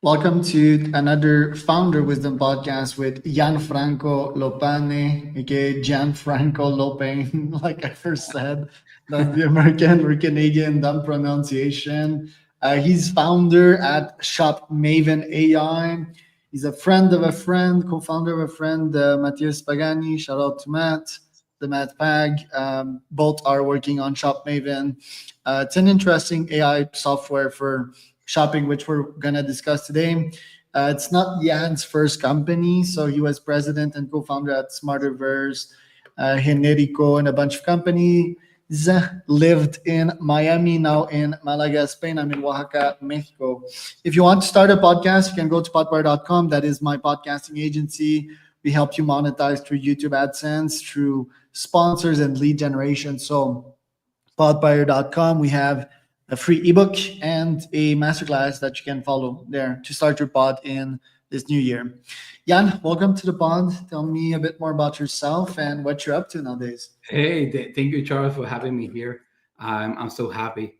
Welcome to another Founder Wisdom podcast with Gianfranco Lopane, aka Gianfranco Lopane, like I first said. That's the American or Canadian dumb pronunciation. He's founder at ShopMaven AI. He's a friend of a friend, co-founder of a friend, Matthias Pagani. Shout out to Matt, the Matt Pag. Both are working on ShopMaven. It's an interesting AI software for shopping, which we're going to discuss today. It's not Jan's first company. So he was president and co-founder at Smarterverse, Generico, and a bunch of companies. Lived in Miami, now in Malaga, Spain. I'm in Oaxaca, Mexico. If you want to start a podcast, you can go to podbuyer.com. That is my podcasting agency. We help you monetize through YouTube AdSense, through sponsors and lead generation. So podbuyer.com, we have a free ebook and a masterclass that you can follow there to start your pod in this new year. Jan, welcome to the pod. Tell me a bit more about yourself and what you're up to nowadays. Hey, thank you, Charles, for having me here. I'm so happy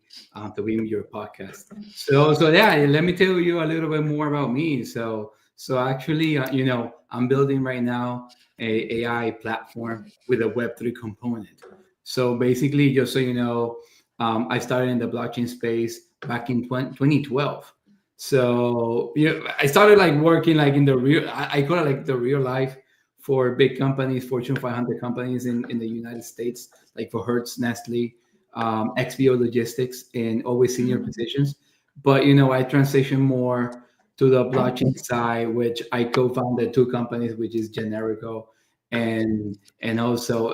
to be in your podcast. So yeah, let me tell you a little bit more about me. So actually, I'm building right now a AI platform with a Web3 component. So basically, just so you know, I started in the blockchain space back in 2012. So I started like working like in the real, I call it like the real life for big companies, Fortune 500 companies in the United States, like for Hertz, Nestle, XPO Logistics, and always senior positions. But I transitioned more to the blockchain side, which I co-founded two companies, which is Generico and also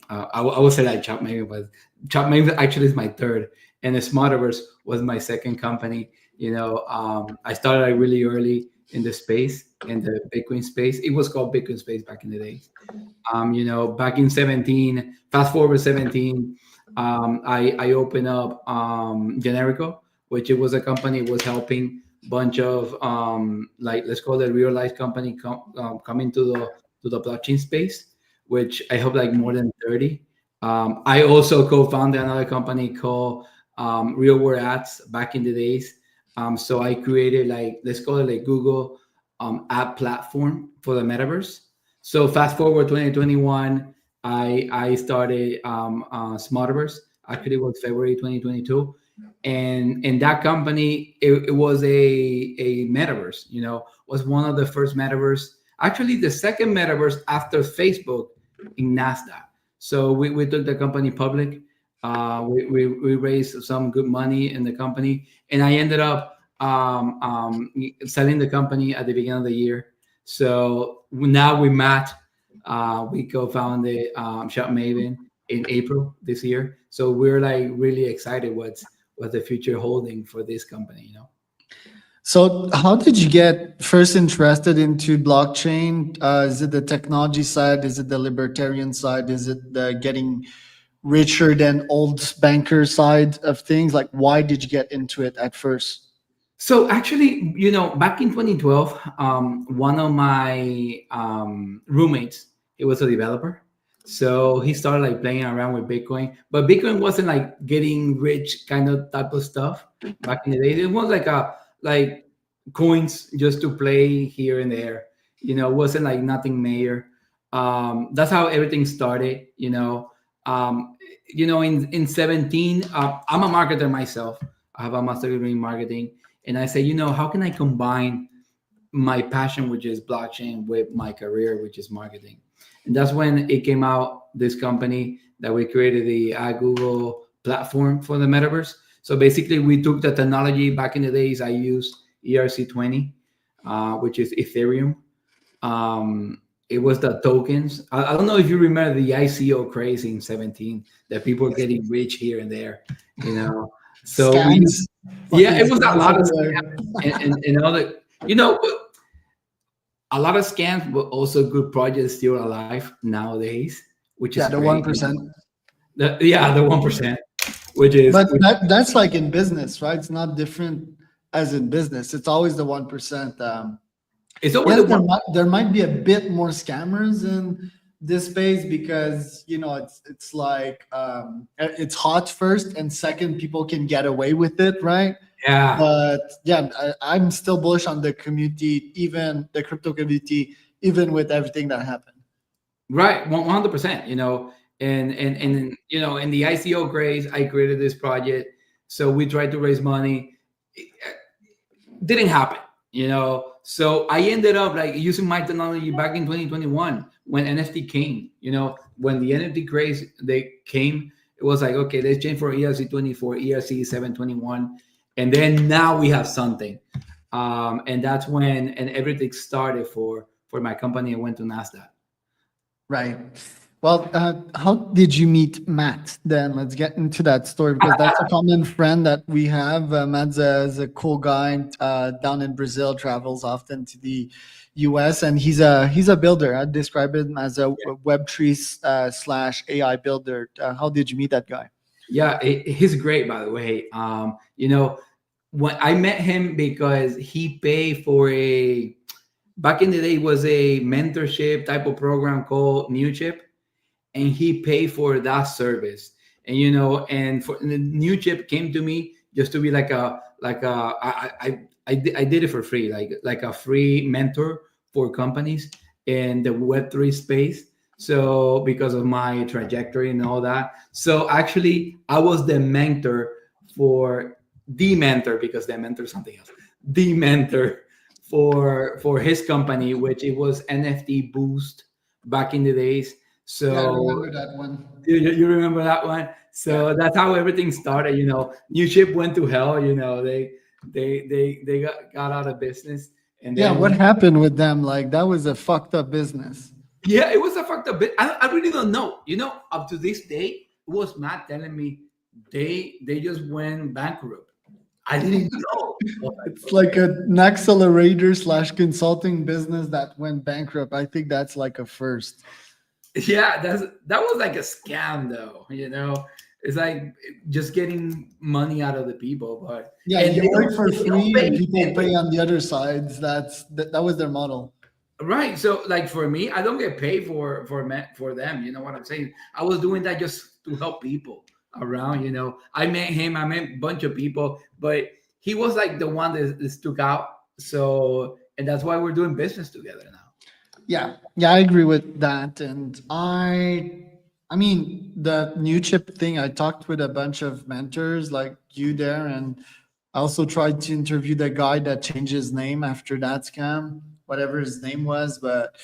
I would say like ShopMaven, but ShopMaven actually is my third, and the Smarterverse was my second company. I started like really early in the space, in the Bitcoin space. It was called Bitcoin space back in the days. Back in 17, fast forward 17, I opened up Generico, which it was a company was helping bunch of like let's call it real life company coming to the blockchain space, which I hope like more than 30. I also co-founded another company called Real World Ads back in the days. So I created like let's call it like Google app platform for the metaverse. So fast forward 2021, I started Smarterverse. Actually, it was February 2022, and that company it was a metaverse. Was one of the first metaverse. Actually, the second metaverse after Facebook in Nasdaq. So we took the company public. We raised some good money in the company, and I ended up selling the company at the beginning of the year. So now we met. We co-founded ShopMaven in April this year. So we're like really excited what the future holding for this company. So, how did you get first interested into blockchain? Is it the technology side? Is it the libertarian side? Is it the getting richer than old banker side of things? Like, why did you get into it at first? So actually, back in 2012, one of my roommates, he was a developer. So he started like playing around with Bitcoin, but Bitcoin wasn't like getting rich kind of type of stuff back in the day. It was like like coins just to play here and there. It wasn't like nothing major. That's how everything started. In 17, I'm a marketer myself. I have a master degree in marketing, and I say, how can I combine my passion, which is blockchain, with my career, which is marketing? And that's when it came out, this company that we created, the Google platform for the metaverse. So basically, we took the technology back in the days. I used ERC20, which is Ethereum. It was the tokens. I don't know if you remember the ICO craze in 17, that people were getting rich here and there. So Scams, yeah, fucking it was a scams lot of everywhere. scams and other, a lot of scams, but also good projects still alive nowadays, which is Yeah, the great. 1%. Yeah, the 1%, which is But that's like in business, right? It's not different as in business. It's always the 1%. it's always Yes, the one. there might be a bit more scammers in this space because it's like it's hot first and second people can get away with it, right? Yeah. But yeah, I'm still bullish on the community, even the crypto community, even with everything that happened. Right, 100%. And in the ICO craze, I created this project. So we tried to raise money. It didn't happen. So I ended up like using my technology back in 2021 when NFT came. When the NFT craze they came, it was like, okay, let's change for ERC 24, ERC 721, and then now we have something. And that's when and everything started for my company. I went to Nasdaq. Right. Well, how did you meet Matt? Then let's get into that story because that's a common friend that we have. Matt's is a cool guy down in Brazil, travels often to the U.S. and he's a builder. I'd describe him as a Web3 slash AI builder. How did you meet that guy? Yeah, he's great, by the way. When I met him because he paid for a back in the day it was a mentorship type of program called New Chip, and he paid for that service. And for and the New Chip came to me just to be I did it for free, like a free mentor for companies in the Web3 space. So because of my trajectory and all that, so actually I was the mentor for the mentor because the mentor is something else. The mentor for his company, which it was NFT Boost back in the days. Yeah, I So remember that one. you remember that one? Yeah. So that's how everything started. New Chip went to hell. They got out of business, and Yeah, what then happened with them? Like that was a fucked up business. yeah, it was a fucked up bit. I really don't know. Up to this day, it was Matt telling me they just went bankrupt. I didn't know. I was like, It's like an accelerator slash consulting business that went bankrupt. I think that's like a first. yeah, that was like a scam, though. It's like just getting money out of the people, but Yeah, and you work for they don't free pay and people people. pay on the other sides. That was their model. Right. So like for me, I don't get paid for them. You know what I'm saying? I was doing that just to help people around. I met him. I met a bunch of people, but he was like the one that stuck out. So and that's why we're doing business together now. Yeah, yeah, I agree with that. And I mean, the new chip thing. I talked with a bunch of mentors like you there, and I also tried to interview the guy that changed his name after that scam, whatever his name was. But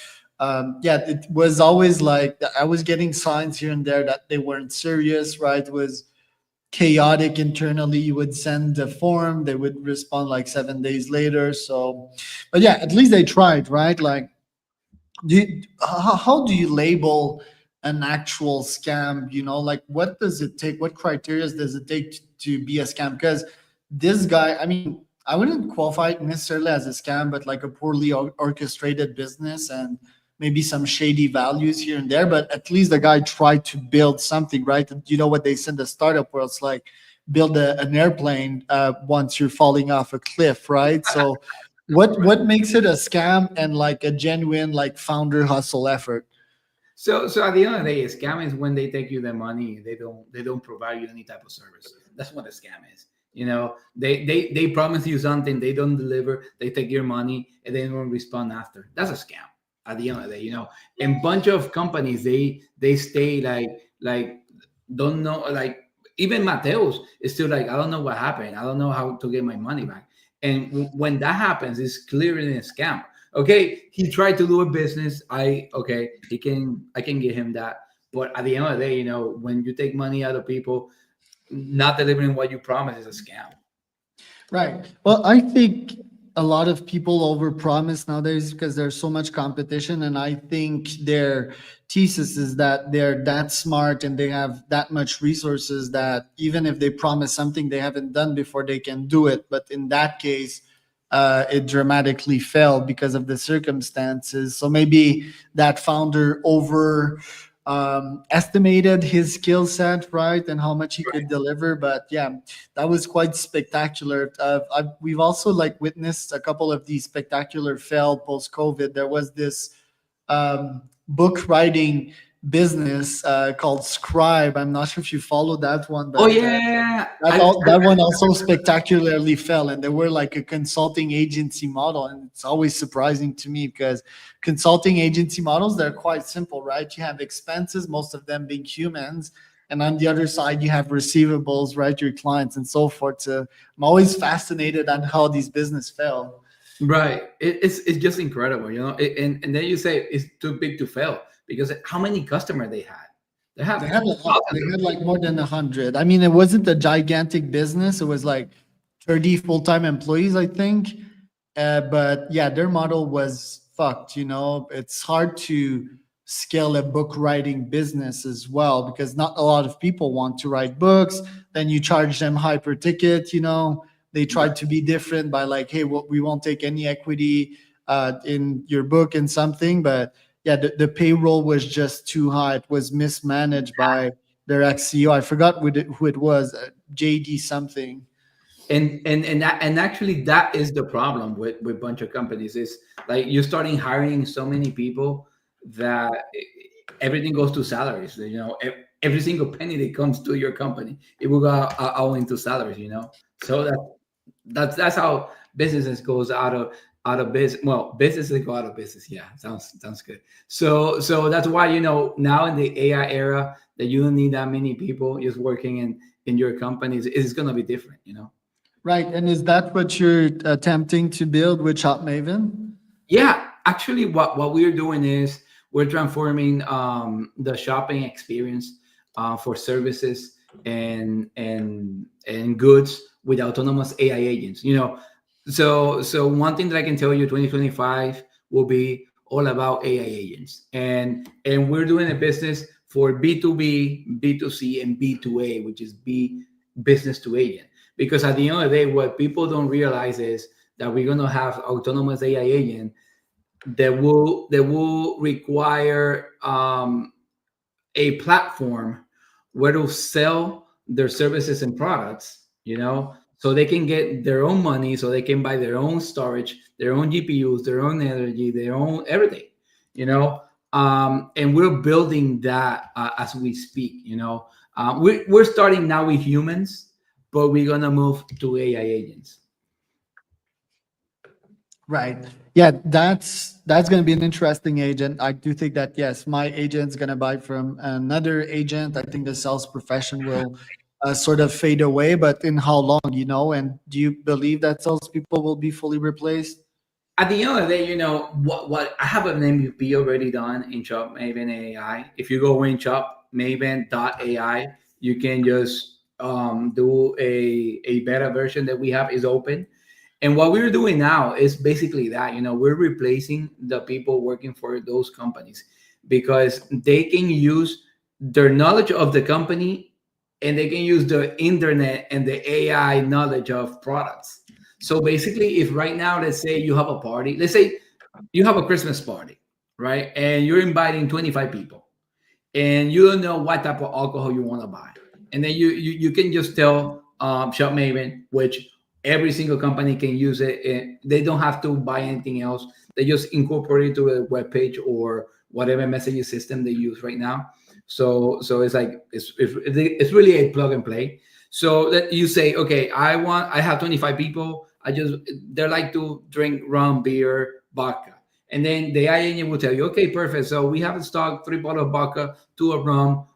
yeah, it was always like I was getting signs here and there that they weren't serious. Right? It was chaotic internally. You would send a form, they would respond like 7 days later. So, but yeah, at least they tried, right? Like how do you label an actual scam? Like what does it take? What criteria does it take to be a scam? Because this guy, I mean, I wouldn't qualify it necessarily as a scam, but like a poorly orchestrated business and maybe some shady values here and there. But at least the guy tried to build something, right? And you know what they said in the startup world? It's like build an airplane once you're falling off a cliff, right? So what makes it a scam and like a genuine like founder hustle effort? So at the end of the day, a scam is when they take you the money. They don't provide you any type of service. That's what a scam is. They promise you something, they don't deliver. They take your money and they don't respond after. That's a scam. At the end of the day, and bunch of companies they stay like don't know, like even Mateos is still like, I don't know what happened. I don't know how to get my money back. And when that happens, it's clearly a scam. Okay, he tried to do a business. I can give him that. But at the end of the day, when you take money out of people, not delivering what you promised is a scam. Right. Well, I think a lot of people overpromise nowadays because there's so much competition, and I think their thesis is that they're that smart and they have that much resources that even if they promise something they haven't done before, they can do it. But in that case, it dramatically failed because of the circumstances. So maybe that founder over estimated his skill set, right, and how much he could deliver. But yeah, that was quite spectacular. We've also like witnessed a couple of these spectacular fail post COVID. There was this book writing business called Scribe. I'm not sure if you follow that one, Oh but yeah, that one also spectacularly fell, and they were like a consulting agency model, and it's always surprising to me because consulting agency models, they're quite simple, right? You have expenses, most of them being humans, and on the other side you have receivables, right? Your clients and so forth. So I'm always fascinated on how these business fail. right. It's just incredible, you know. And then you say it's too big to fail because how many customers they had? They They have had a lot. They thousands. had like more than 100. I mean, it wasn't a gigantic business. It was like 30 full-time employees, I think. But yeah, their model was fucked. It's hard to scale a book writing business as well because not a lot of people want to write books. Then you charge them hyper ticket. They tried to be different by like, hey, well, we won't take any equity in your book and something, but yeah, the payroll was just too high. It was mismanaged by their ex CEO. I forgot who it was, JD something. And actually that is the problem with bunch of companies is like you're starting hiring so many people that everything goes to salaries, you know. Every single penny that comes to your company, it will go all into salaries, you know. So that's how businesses goes out of business. Well, businesses go out of business. Yeah, sounds good. So that's why, you know, now in the AI era that you don't need that many people just working in your companies. It's gonna be different, you know. Right. And is that what you're attempting to build with ShopMaven? Yeah, actually, what we're doing is we're transforming the shopping experience for services and goods with autonomous AI agents. You know, so one thing that I can tell you, 2025 will be all about AI agents, and we're doing a business for B2B, B2C, and B2A, which is B business to agent. Because at the end of the day, what people don't realize is that we're gonna have autonomous AI agent that will require a platform where to sell their services and products, you know, so they can get their own money, so they can buy their own storage, their own GPUs, their own energy, their own everything, you know. And we're building that as we speak, you know. We're starting now with humans, but we're gonna move to AI agents. Right. Yeah, that's going to be an interesting agent. I do think that yes, my agent's going to buy from another agent. I think the sales profession will sort of fade away, but in how long? And do you believe that salespeople will be fully replaced? At the end of the day, you know what I have an MVP already done in Shop Maven AI. If you go in shopmaven.ai, you can just do a beta version that we have is open. And what we're doing now is basically that, you know, we're replacing the people working for those companies because they can use their knowledge of the company and they can use the internet and the AI knowledge of products. So basically, if right now, let's say you have a party, let's say you have a Christmas party, right? And you're inviting 25 people and you don't know what type of alcohol you want to buy. And then you can just tell ShopMaven, which every single company can use it. And they don't have to buy anything else. They just incorporate it to a web page or whatever messaging system they use right now. So it's like it's really a plug and play. So that you say, okay, I have 25 people. They like to drink rum, beer, vodka. And then the AI engine will tell you, okay, perfect. So we have in stock 3 bottles of vodka, 2 of rum,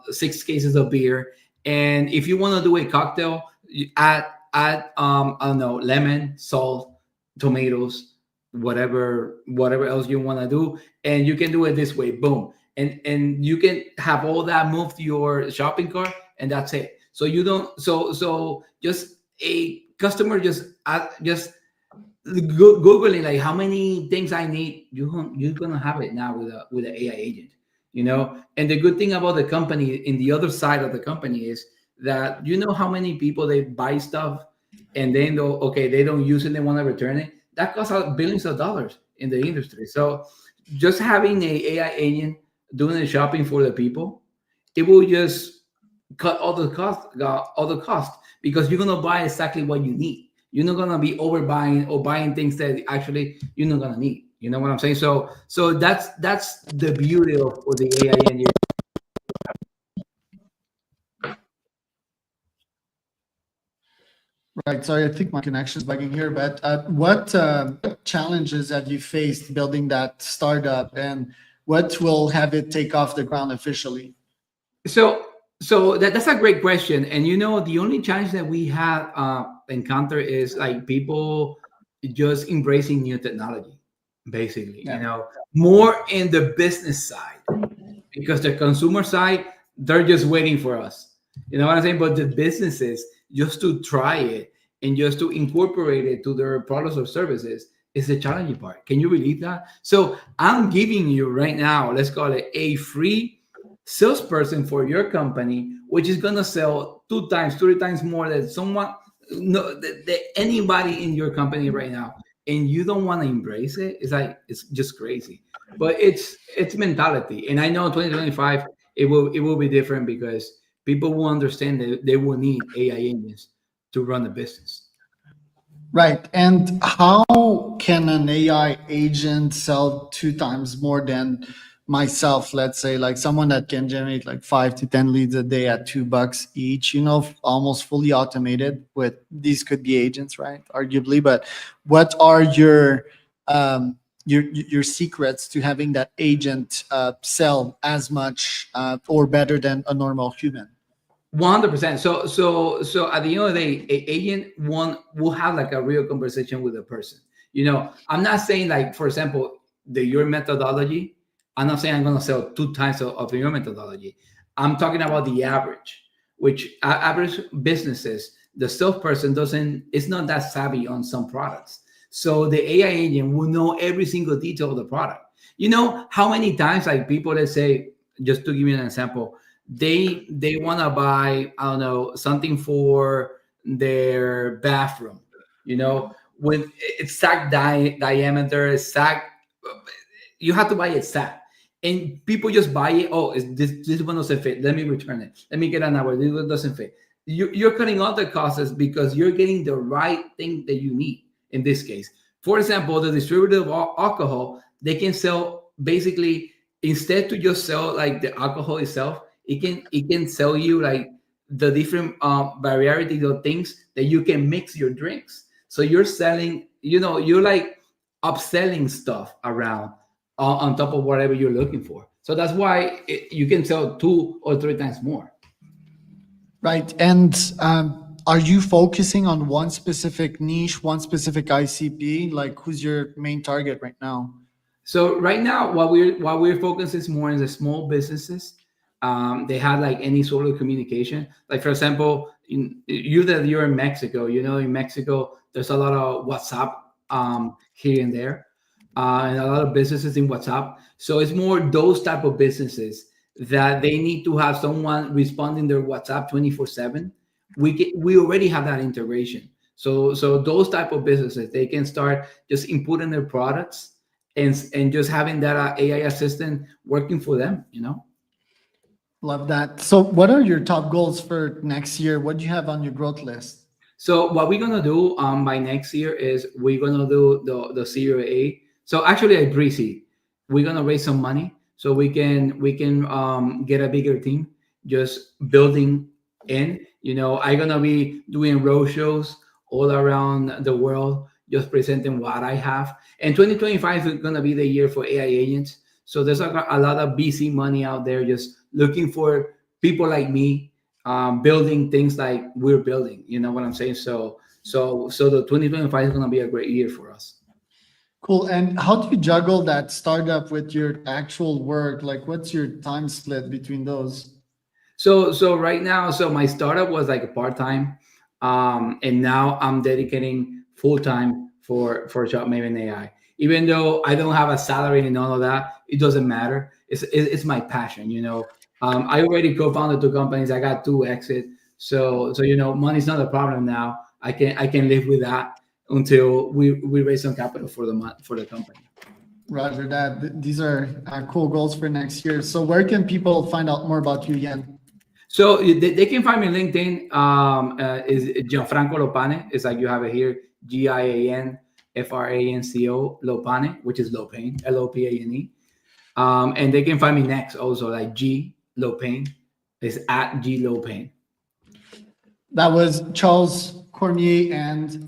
6 cases of beer. And if you want to do a cocktail, you add I don't know, lemon, salt, tomatoes, whatever else you want to do, and you can do it this way. Boom, and you can have all that moved to your shopping cart, and that's it. So you don't so just a customer just googling like how many things I need, you're gonna have it now with an AI agent, you know. And the good thing about the company, in the other side of the company, is that you know how many people they buy stuff and then they don't use it, they want to return it. That costs out billions of dollars in the industry. So just having a AI agent doing the shopping for the people, it will just cut all the cost because you're gonna buy exactly what you need. You're not gonna be overbuying or buying things that actually you're not gonna need. You know what I'm saying? So that's the beauty of the AI engine. Right. Sorry, I think my connection's bugging here, but what challenges have you faced building that startup, and what will have it take off the ground officially? So that's a great question. And the only challenge that we have encountered is like people just embracing new technology, basically. Yeah. More in the business side, because the consumer side, they're just waiting for us. You know what I'm saying? But the businesses, just to try it and just to incorporate it to their products or services is the challenging part. Can you believe that? So I'm giving you right now, let's call it a free salesperson for your company, which is gonna sell 2 times, 3 times more than someone, no, anybody in your company right now, and you don't want to embrace it. It's like it's just crazy. But it's mentality, and I know 2025 it will be different because people will understand that they will need AI engines to run the business. Right. And how can an AI agent sell 2 times more than myself? Let's say, like someone that can generate like 5 to 10 leads a day at $2 each, almost fully automated. With these could be agents, right? Arguably. But what are your secrets to having that agent sell as much or better than a normal human? 100%. So at the end of the day, a agent one will have like a real conversation with a person. I'm not saying, like, for example, your methodology. I'm not saying I'm going to sell 2 times of your methodology. I'm talking about the average, which average businesses, the salesperson doesn't is not that savvy on some products. So the AI agent will know every single detail of the product. You know how many times, like, people that say, just to give you an example, they want to buy, I don't know, something for their bathroom, with exact diameter, exact, you have to buy it exact, and people just buy it. Oh, this one doesn't fit, let me return it, let me get another, this one doesn't fit. You're cutting out the costs because you're getting the right thing that you need. In this case, for example, the distributor of alcohol, they can sell, basically, instead to just sell like the alcohol itself, it can sell you like the different variety of things that you can mix your drinks. So you're selling, you're like upselling stuff around on top of whatever you're looking for. So that's why you can sell 2 or 3 times more. Right. And are you focusing on one specific niche, one specific ICP? Like, who's your main target right now? So right now, what we're focused is more in the small businesses. They have like any sort of communication. Like, for example, you're in Mexico. In Mexico, there's a lot of WhatsApp here and there, and a lot of businesses in WhatsApp. So it's more those type of businesses that they need to have someone responding their WhatsApp 24/7. We already have that integration. So those type of businesses, they can start just inputting their products and just having that AI assistant working for them. Love that. So, what are your top goals for next year? What do you have on your growth list? So what we're gonna do by next year is we're gonna do the Series A. So actually a pre-seed. We're gonna raise some money so we can get a bigger team, just building in. I'm gonna be doing road shows all around the world, just presenting what I have. And 2025 is gonna be the year for AI agents. So there's a lot of VC money out there just looking for people like me, building things like we're building. You know what I'm saying? So the 2025 is going to be a great year for us. Cool. And how do you juggle that startup with your actual work? Like, what's your time split between those? So right now, so my startup was like a part-time, and now I'm dedicating full-time for ShopMaven AI. Even though I don't have a salary and all of that, it doesn't matter. It's my passion. I already co-founded 2 companies. I got 2 exits. So money's not a problem now. I can live with that until we raise some capital for the company. Roger that. These are cool goals for next year. So, where can people find out more about you, Yan? So they can find me on LinkedIn. Is Gianfranco Lopane. It's like you have it here, GIAN. Franco Lopane, which is Lopane, Lopane. And they can find me next also, like G Lopane is at G Lopane. That was Charles Cormier and